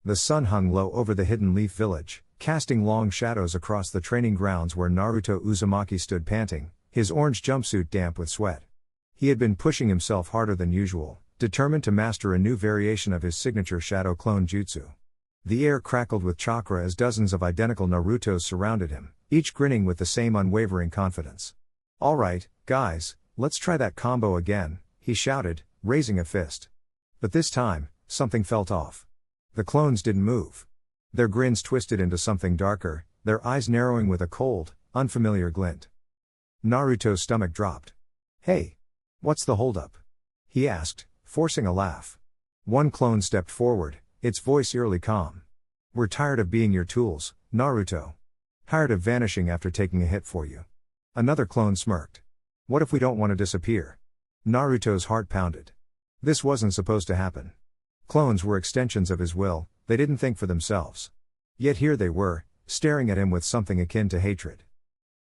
The sun hung low over the hidden leaf village, casting long shadows across the training grounds where Naruto Uzumaki stood panting, his orange jumpsuit damp with sweat. He had been pushing himself harder than usual, determined to master a new variation of his signature shadow clone jutsu. The air crackled with chakra as dozens of identical Narutos surrounded him, each grinning with the same unwavering confidence. "Alright, guys, let's try that combo again," he shouted, raising a fist. But this time, something felt off. The clones didn't move. Their grins twisted into something darker, their eyes narrowing with a cold, unfamiliar glint. Naruto's stomach dropped. "Hey! What's the holdup?" he asked, forcing a laugh. One clone stepped forward, its voice eerily calm. "We're tired of being your tools, Naruto. Tired of vanishing after taking a hit for you." Another clone smirked. "What if we don't want to disappear?" Naruto's heart pounded. This wasn't supposed to happen. Clones were extensions of his will, they didn't think for themselves. Yet here they were, staring at him with something akin to hatred.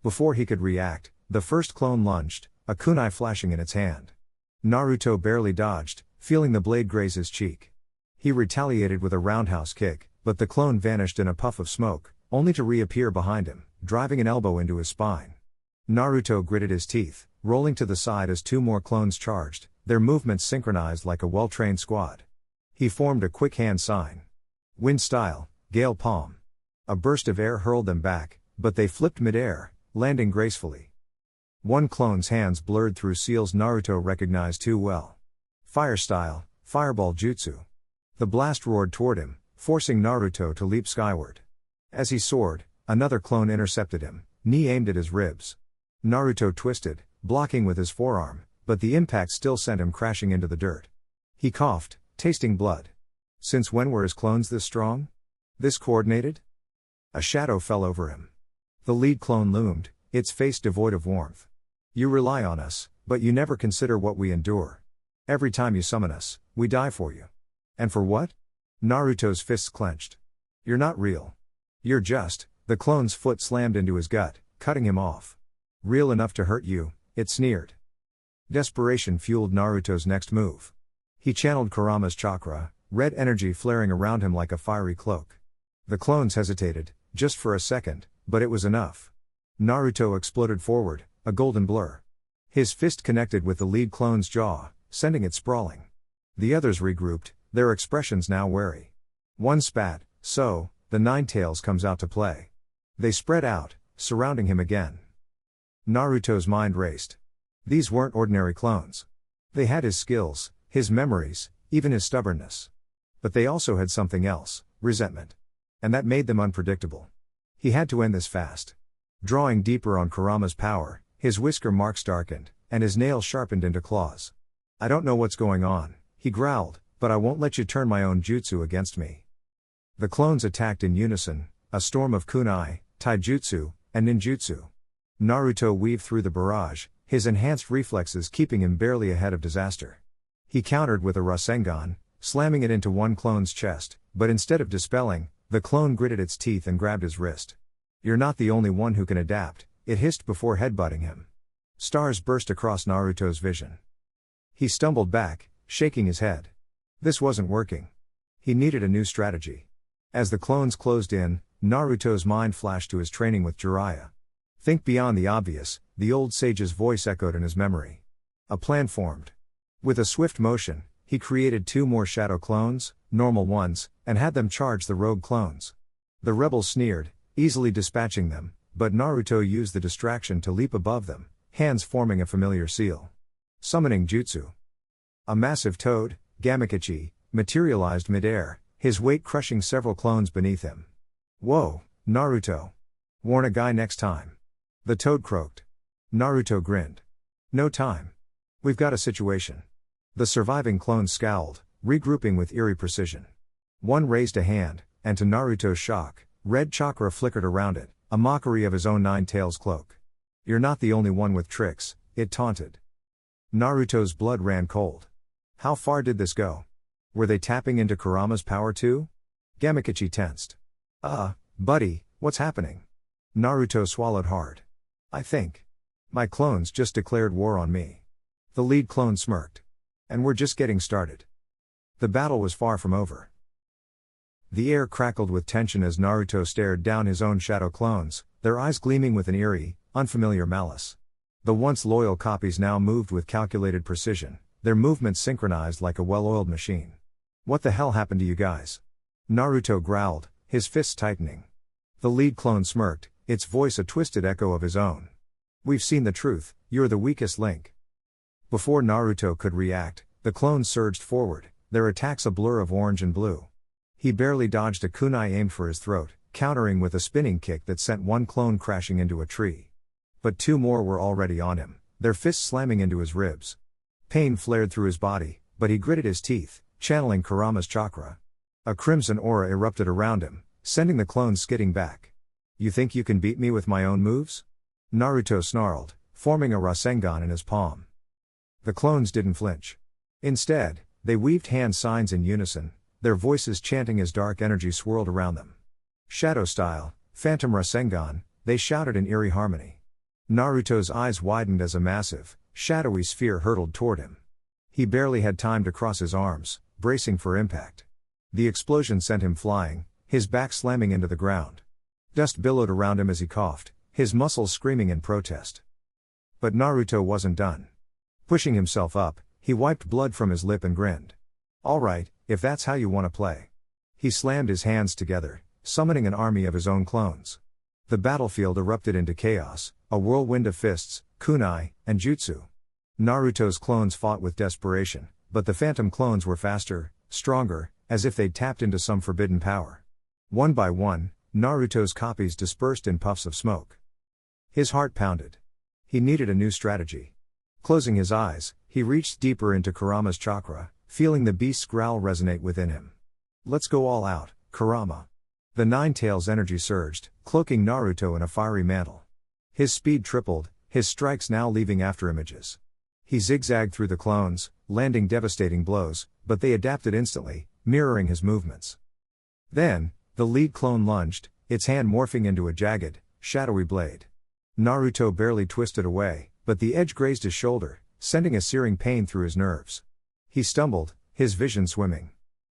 Before he could react, the first clone lunged, a kunai flashing in its hand. Naruto barely dodged, feeling the blade graze his cheek. He retaliated with a roundhouse kick, but the clone vanished in a puff of smoke, only to reappear behind him, driving an elbow into his spine. Naruto gritted his teeth, rolling to the side as two more clones charged, their movements synchronized like a well-trained squad. He formed a quick hand sign. Wind style, gale palm. A burst of air hurled them back, but they flipped mid-air, landing gracefully. One clone's hands blurred through seals Naruto recognized too well. Fire style, fireball jutsu. The blast roared toward him, forcing Naruto to leap skyward. As he soared, another clone intercepted him, knee aimed at his ribs. Naruto twisted, blocking with his forearm, but the impact still sent him crashing into the dirt. He coughed, tasting blood. Since when were his clones this strong? This coordinated? A shadow fell over him. The lead clone loomed, its face devoid of warmth. "You rely on us, but you never consider what we endure. Every time you summon us, we die for you." "And for what?" Naruto's fists clenched. "You're not real. You're just..." The clone's foot slammed into his gut, cutting him off. "Real enough to hurt you," it sneered. Desperation fueled Naruto's next move. He channeled Kurama's chakra, red energy flaring around him like a fiery cloak. The clones hesitated, just for a second, but it was enough. Naruto exploded forward, a golden blur. His fist connected with the lead clone's jaw, sending it sprawling. The others regrouped, their expressions now wary. One spat, "So, the Nine Tails comes out to play." They spread out, surrounding him again. Naruto's mind raced. These weren't ordinary clones. They had his skills, his memories, even his stubbornness. But they also had something else, resentment. And that made them unpredictable. He had to end this fast. Drawing deeper on Kurama's power, his whisker marks darkened, and his nails sharpened into claws. "I don't know what's going on," he growled, "but I won't let you turn my own jutsu against me." The clones attacked in unison, a storm of kunai, taijutsu, and ninjutsu. Naruto weaved through the barrage, his enhanced reflexes keeping him barely ahead of disaster. He countered with a Rasengan, slamming it into one clone's chest, but instead of dispelling, the clone gritted its teeth and grabbed his wrist. "You're not the only one who can adapt," it hissed before headbutting him. Stars burst across Naruto's vision. He stumbled back, shaking his head. This wasn't working. He needed a new strategy. As the clones closed in, Naruto's mind flashed to his training with Jiraiya. "Think beyond the obvious," the old sage's voice echoed in his memory. A plan formed. With a swift motion, he created two more shadow clones, normal ones, and had them charge the rogue clones. The rebels sneered, easily dispatching them, but Naruto used the distraction to leap above them, hands forming a familiar seal. Summoning jutsu. A massive toad, Gamakichi, materialized mid-air, his weight crushing several clones beneath him. "Whoa, Naruto. Warn a guy next time." The toad croaked. Naruto grinned. "No time. We've got a situation." The surviving clones scowled, regrouping with eerie precision. One raised a hand, and to Naruto's shock, red chakra flickered around it, a mockery of his own Nine Tails cloak. "You're not the only one with tricks," it taunted. Naruto's blood ran cold. How far did this go? Were they tapping into Kurama's power too? Gamakichi tensed. Buddy, what's happening?" Naruto swallowed hard. "I think my clones just declared war on me." The lead clone smirked. "And we're just getting started." The battle was far from over. The air crackled with tension as Naruto stared down his own shadow clones, their eyes gleaming with an eerie, unfamiliar malice. The once loyal copies now moved with calculated precision, their movements synchronized like a well-oiled machine. "What the hell happened to you guys?" Naruto growled, his fists tightening. The lead clone smirked, its voice a twisted echo of his own. "We've seen the truth, you're the weakest link." Before Naruto could react, the clones surged forward, their attacks a blur of orange and blue. He barely dodged a kunai aimed for his throat, countering with a spinning kick that sent one clone crashing into a tree. But two more were already on him, their fists slamming into his ribs. Pain flared through his body, but he gritted his teeth, channeling Kurama's chakra. A crimson aura erupted around him, sending the clones skidding back. "You think you can beat me with my own moves?" Naruto snarled, forming a Rasengan in his palm. The clones didn't flinch. Instead, they weaved hand signs in unison, their voices chanting as dark energy swirled around them. Shadow style, Phantom Rasengan, they shouted in eerie harmony. Naruto's eyes widened as a massive, shadowy sphere hurtled toward him. He barely had time to cross his arms, bracing for impact. The explosion sent him flying, his back slamming into the ground. Dust billowed around him as he coughed, his muscles screaming in protest. But Naruto wasn't done. Pushing himself up, he wiped blood from his lip and grinned. "All right, if that's how you want to play." He slammed his hands together, summoning an army of his own clones. The battlefield erupted into chaos, a whirlwind of fists, kunai, and jutsu. Naruto's clones fought with desperation, but the phantom clones were faster, stronger, as if they'd tapped into some forbidden power. One by one, Naruto's copies dispersed in puffs of smoke. His heart pounded. He needed a new strategy. Closing his eyes, he reached deeper into Kurama's chakra, feeling the beast's growl resonate within him. "Let's go all out, Kurama." The Nine Tails energy surged, cloaking Naruto in a fiery mantle. His speed tripled, his strikes now leaving afterimages. He zigzagged through the clones, landing devastating blows, but they adapted instantly, mirroring his movements. Then, the lead clone lunged, its hand morphing into a jagged, shadowy blade. Naruto barely twisted away, but the edge grazed his shoulder, sending a searing pain through his nerves. He stumbled, his vision swimming.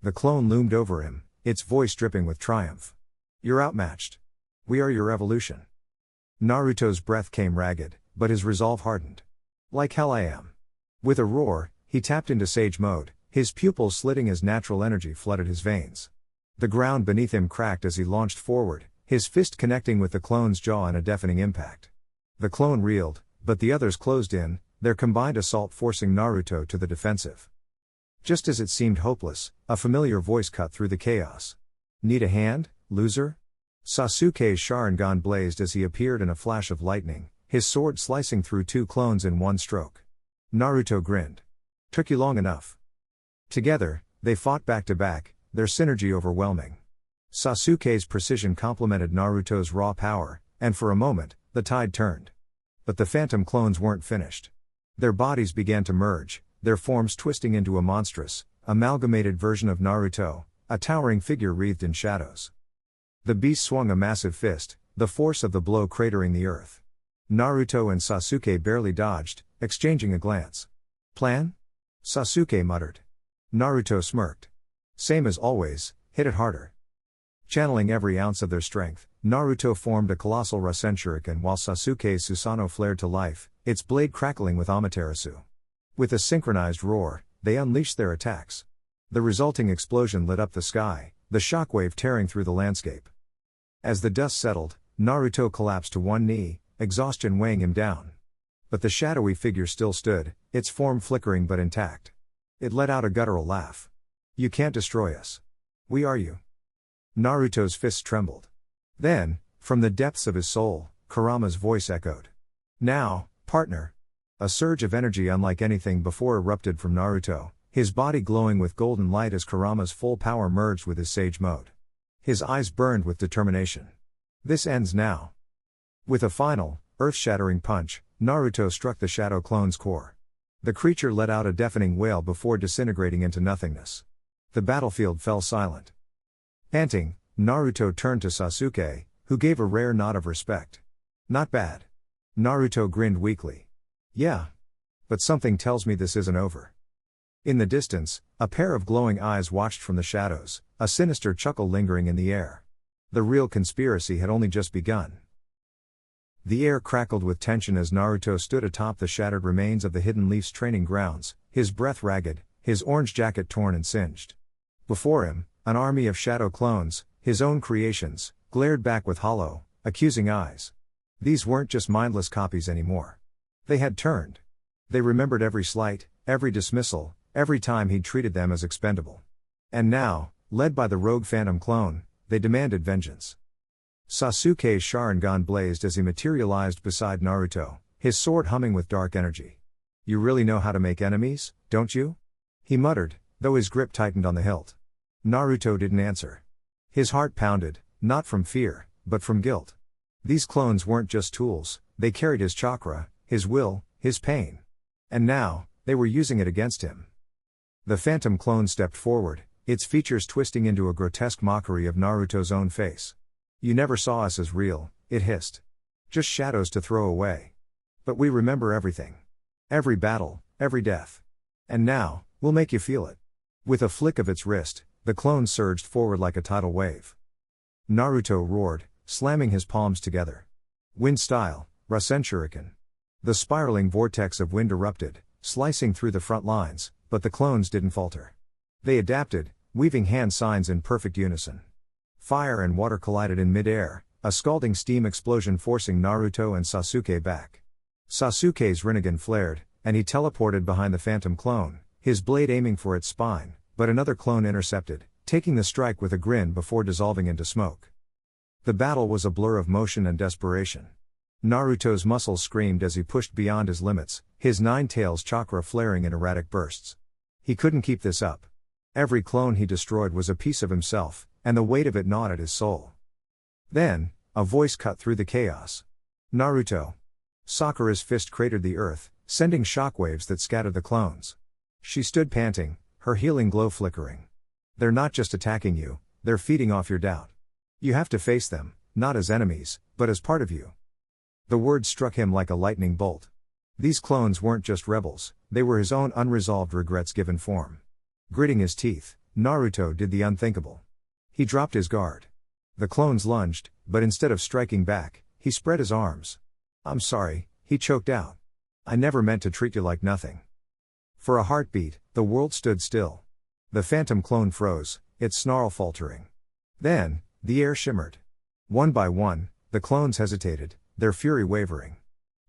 The clone loomed over him, its voice dripping with triumph. "You're outmatched. We are your evolution." Naruto's breath came ragged, but his resolve hardened. "Like hell I am." With a roar, he tapped into Sage mode, his pupils slitting as natural energy flooded his veins. The ground beneath him cracked as he launched forward, his fist connecting with the clone's jaw in a deafening impact. The clone reeled, but the others closed in, their combined assault forcing Naruto to the defensive. Just as it seemed hopeless, a familiar voice cut through the chaos. "Need a hand, loser?" Sasuke's Sharingan blazed as he appeared in a flash of lightning, his sword slicing through two clones in one stroke. Naruto grinned. "Took you long enough." Together, they fought back to back, their synergy overwhelming. Sasuke's precision complemented Naruto's raw power, and for a moment, the tide turned. But the phantom clones weren't finished. Their bodies began to merge, their forms twisting into a monstrous, amalgamated version of Naruto, a towering figure wreathed in shadows. The beast swung a massive fist, the force of the blow cratering the earth. Naruto and Sasuke barely dodged, exchanging a glance. "Plan?" Sasuke muttered. Naruto smirked. "Same as always, hit it harder." Channeling every ounce of their strength, Naruto formed a colossal Rasen Shuriken while Sasuke's Susanoo flared to life, its blade crackling with Amaterasu. With a synchronized roar, they unleashed their attacks. The resulting explosion lit up the sky, the shockwave tearing through the landscape. As the dust settled, Naruto collapsed to one knee, exhaustion weighing him down. But the shadowy figure still stood, its form flickering but intact. It let out a guttural laugh. "You can't destroy us. We are you." Naruto's fists trembled. Then, from the depths of his soul, Kurama's voice echoed. "Now, partner." A surge of energy unlike anything before erupted from Naruto, his body glowing with golden light as Kurama's full power merged with his Sage mode. His eyes burned with determination. "This ends now." With a final, earth-shattering punch, Naruto struck the Shadow Clone's core. The creature let out a deafening wail before disintegrating into nothingness. The battlefield fell silent. Panting, Naruto turned to Sasuke, who gave a rare nod of respect. "Not bad." Naruto grinned weakly. "Yeah. But something tells me this isn't over." In the distance, a pair of glowing eyes watched from the shadows, a sinister chuckle lingering in the air. The real conspiracy had only just begun. The air crackled with tension as Naruto stood atop the shattered remains of the Hidden Leaf's training grounds, his breath ragged, his orange jacket torn and singed. Before him, an army of shadow clones, his own creations, glared back with hollow, accusing eyes. These weren't just mindless copies anymore. They had turned. They remembered every slight, every dismissal, every time he'd treated them as expendable. And now, led by the rogue phantom clone, they demanded vengeance. Sasuke's Sharingan blazed as he materialized beside Naruto, his sword humming with dark energy. "You really know how to make enemies, don't you?" he muttered, though his grip tightened on the hilt. Naruto didn't answer. His heart pounded, not from fear, but from guilt. These clones weren't just tools, they carried his chakra, his will, his pain. And now, they were using it against him. The phantom clone stepped forward, its features twisting into a grotesque mockery of Naruto's own face. "You never saw us as real," it hissed. "Just shadows to throw away. But we remember everything. Every battle, every death. And now, we'll make you feel it." With a flick of its wrist, the clone surged forward like a tidal wave. Naruto roared, slamming his palms together. Wind style, Rasen Shuriken. The spiraling vortex of wind erupted, slicing through the front lines, but the clones didn't falter. They adapted, weaving hand signs in perfect unison. Fire and water collided in mid-air, a scalding steam explosion forcing Naruto and Sasuke back. Sasuke's Rinnegan flared, and he teleported behind the phantom clone, his blade aiming for its spine, but another clone intercepted, taking the strike with a grin before dissolving into smoke. The battle was a blur of motion and desperation. Naruto's muscles screamed as he pushed beyond his limits, his nine tails chakra flaring in erratic bursts. He couldn't keep this up. Every clone he destroyed was a piece of himself, and the weight of it gnawed at his soul. Then, a voice cut through the chaos. "Naruto." Sakura's fist cratered the earth, sending shockwaves that scattered the clones. She stood panting, her healing glow flickering. "They're not just attacking you, they're feeding off your doubt. You have to face them, not as enemies, but as part of you." The words struck him like a lightning bolt. These clones weren't just rebels, they were his own unresolved regrets given form. Gritting his teeth, Naruto did the unthinkable. He dropped his guard. The clones lunged, but instead of striking back, he spread his arms. "I'm sorry," he choked out. "I never meant to treat you like nothing." For a heartbeat, the world stood still. The phantom clone froze, its snarl faltering. Then, the air shimmered. One by one, the clones hesitated, their fury wavering.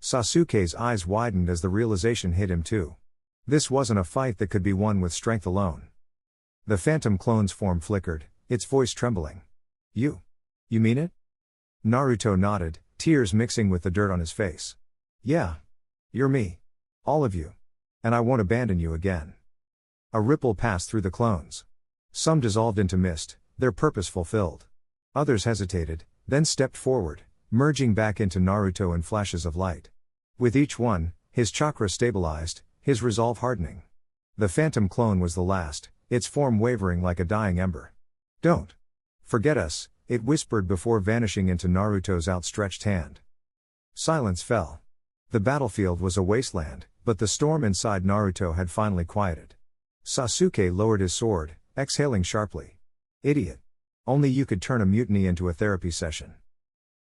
Sasuke's eyes widened as the realization hit him too. This wasn't a fight that could be won with strength alone. The phantom clone's form flickered, its voice trembling. You mean it?" Naruto nodded, tears mixing with the dirt on his face. "Yeah. You're me. All of you. And I won't abandon you again." A ripple passed through the clones. Some dissolved into mist, their purpose fulfilled. Others hesitated, then stepped forward, merging back into Naruto in flashes of light. With each one, his chakra stabilized, his resolve hardening. The phantom clone was the last, its form wavering like a dying ember. "Don't forget us," it whispered before vanishing into Naruto's outstretched hand. Silence fell. The battlefield was a wasteland, but the storm inside Naruto had finally quieted. Sasuke lowered his sword, exhaling sharply. "Idiot. Only you could turn a mutiny into a therapy session."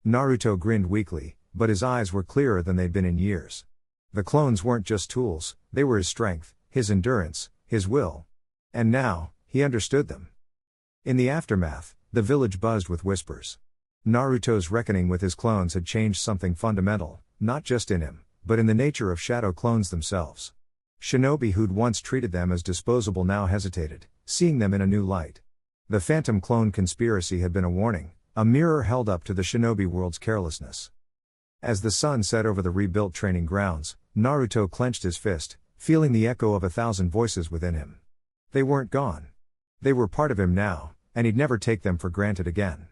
Naruto grinned weakly, but his eyes were clearer than they'd been in years. The clones weren't just tools, they were his strength, his endurance, his will. And now, he understood them. In the aftermath, the village buzzed with whispers. Naruto's reckoning with his clones had changed something fundamental, not just in him, but in the nature of shadow clones themselves. Shinobi who'd once treated them as disposable now hesitated, seeing them in a new light. The phantom clone conspiracy had been a warning, a mirror held up to the shinobi world's carelessness. As the sun set over the rebuilt training grounds, Naruto clenched his fist, feeling the echo of 1,000 voices within him. They weren't gone. They were part of him now, and he'd never take them for granted again.